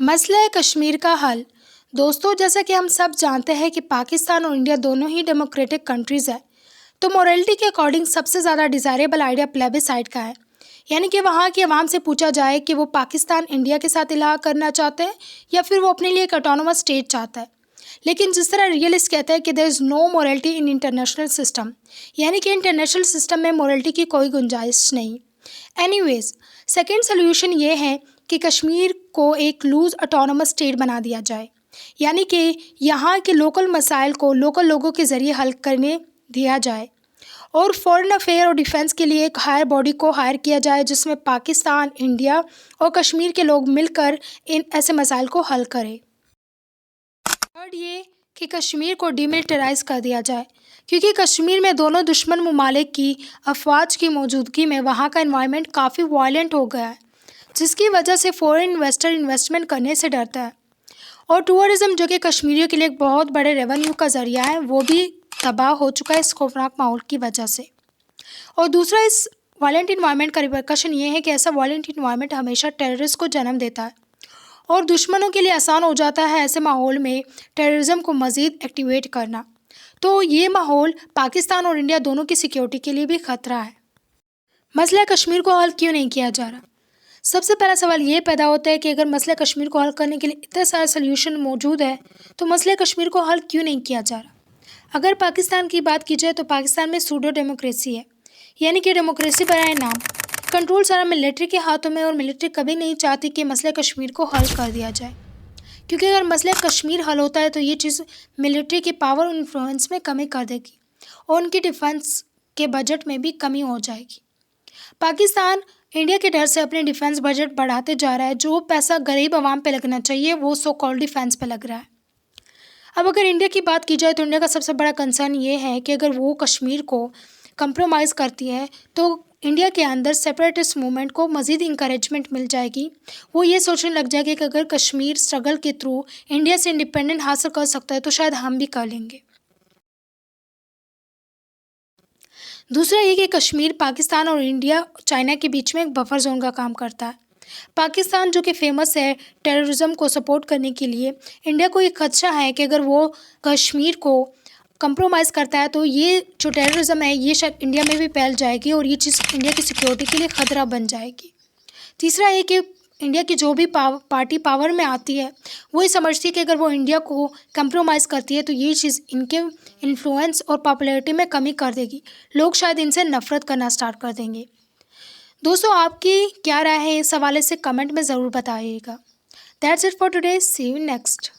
مسئلہ کشمیر کا حل۔ دوستو، جیسا کہ ہم سب جانتے ہیں کہ پاکستان اور انڈیا دونوں ہی ڈیموکریٹک کنٹریز ہیں، تو مورالٹی کے اکارڈنگ سب سے زیادہ ڈیزائریبل آئیڈیا پلیبیسائٹ کا ہے، یعنی کہ وہاں کی عوام سے پوچھا جائے کہ وہ پاکستان انڈیا کے ساتھ الحاق کرنا چاہتے ہیں یا پھر وہ اپنے لیے ایک آٹونومس اسٹیٹ چاہتا ہے۔ لیکن جس طرح ریئلسٹ کہتے ہیں کہ دیر از نو مورالٹی ان انٹرنیشنل سسٹم، یعنی کہ انٹرنیشنل سسٹم میں مورالٹی کی کوئی گنجائش نہیں۔ اینی ویز، سیکنڈ سلیوشن یہ ہے کہ کشمیر کو ایک لوز آٹونومس اسٹیٹ بنا دیا جائے، یعنی کہ یہاں کے لوکل مسائل کو لوکل لوگوں کے ذریعے حل کرنے دیا جائے، اور فورن افیئر اور ڈیفنس کے لیے ایک ہائر باڈی کو ہائر کیا جائے جس میں پاکستان، انڈیا اور کشمیر کے لوگ مل کر ان ایسے مسائل کو حل کریں۔ تھرڈ یہ کہ کشمیر کو ڈی ملٹرائز کر دیا جائے، کیونکہ کشمیر میں دونوں دشمن ممالک کی افواج کی موجودگی میں وہاں کا انوائرمنٹ کافی وائلنٹ ہو گیا ہے، جس کی وجہ سے فورن انویسٹر انویسٹمنٹ کرنے سے ڈرتا ہے، اور ٹورزم جو کہ کشمیریوں کے لیے ایک بہت بڑے ریونیو کا ذریعہ ہے وہ بھی تباہ ہو چکا ہے اس خوفناک ماحول کی وجہ سے۔ اور دوسرا، اس وائلنٹ انوائرمنٹ کا ریپرکشن یہ ہے کہ ایسا وائلنٹ انوائرمنٹ ہمیشہ ٹیررسٹ کو جنم دیتا ہے، اور دشمنوں کے لیے آسان ہو جاتا ہے ایسے ماحول میں ٹیررزم کو مزید ایکٹیویٹ کرنا، تو یہ ماحول پاکستان اور انڈیا دونوں کی سیکیورٹی کے لیے بھی خطرہ ہے۔ مسئلہ کشمیر کو حل کیوں نہیں کیا جا رہا؟ سب سے پہلا سوال یہ پیدا ہوتا ہے کہ اگر مسئلہ کشمیر کو حل کرنے کے لیے اتنے سارے سلیوشن موجود ہے تو مسئلہ کشمیر کو حل کیوں نہیں کیا جا رہا؟ اگر پاکستان کی بات کی جائے تو پاکستان میں سوڈو ڈیموکریسی ہے، یعنی کہ ڈیموکریسی برائے نام، کنٹرول سارا ملٹری کے ہاتھوں میں، اور ملٹری کبھی نہیں چاہتی کہ مسئلہ کشمیر کو حل کر دیا جائے، کیونکہ اگر مسئلہ کشمیر حل ہوتا ہے تو یہ چیز ملٹری کی پاور اور انفلوئنس میں کمی کر دے گی، اور ان کی ڈیفنس کے بجٹ میں بھی کمی ہو جائے گی۔ پاکستان انڈیا کے ڈر سے اپنے ڈیفنس بجٹ بڑھاتے جا رہا ہے، جو پیسہ غریب عوام پہ لگنا چاہیے وہ سو کال ڈیفنس پہ لگ رہا ہے۔ اب اگر انڈیا کی بات کی جائے تو انڈیا کا سب سے بڑا کنسرن یہ ہے کہ اگر وہ کشمیر کو کمپرومائز کرتی ہے تو انڈیا کے اندر سیپریٹسٹ موومنٹ کو مزید انکریجمنٹ مل جائے گی، وہ یہ سوچنے لگ جائے گی کہ اگر کشمیر اسٹرگل کے تھرو انڈیا سے انڈیپینڈنٹ حاصل کر سکتا ہے تو شاید ہم بھی کر لیں گے۔ دوسرا یہ کہ کشمیر پاکستان اور انڈیا چائنا کے بیچ میں ایک بفر زون کا کام کرتا ہے۔ پاکستان جو کہ فیمس ہے ٹیررزم کو سپورٹ کرنے کے لیے، انڈیا کو یہ خدشہ ہے کہ اگر وہ کشمیر کو کمپرومائز کرتا ہے تو یہ جو ٹیررزم ہے یہ شاید انڈیا میں بھی پھیل جائے گی، اور یہ چیز انڈیا کی سیکیورٹی کے لیے خطرہ بن جائے گی۔ تیسرا یہ کہ انڈیا کی جو بھی پارٹی پاور میں آتی ہے وہ یہ سمجھتی ہے کہ اگر وہ انڈیا کو کمپرومائز کرتی ہے تو یہ چیز ان کے انفلوئنس اور پاپولیرٹی میں کمی کر دے گی، لوگ شاید ان سے نفرت کرنا سٹارٹ کر دیں گے۔ دوستو، آپ کی کیا رائے ہے اس حوالے سے کمنٹ میں ضرور بتائیے گا۔ That's it for today. See you next.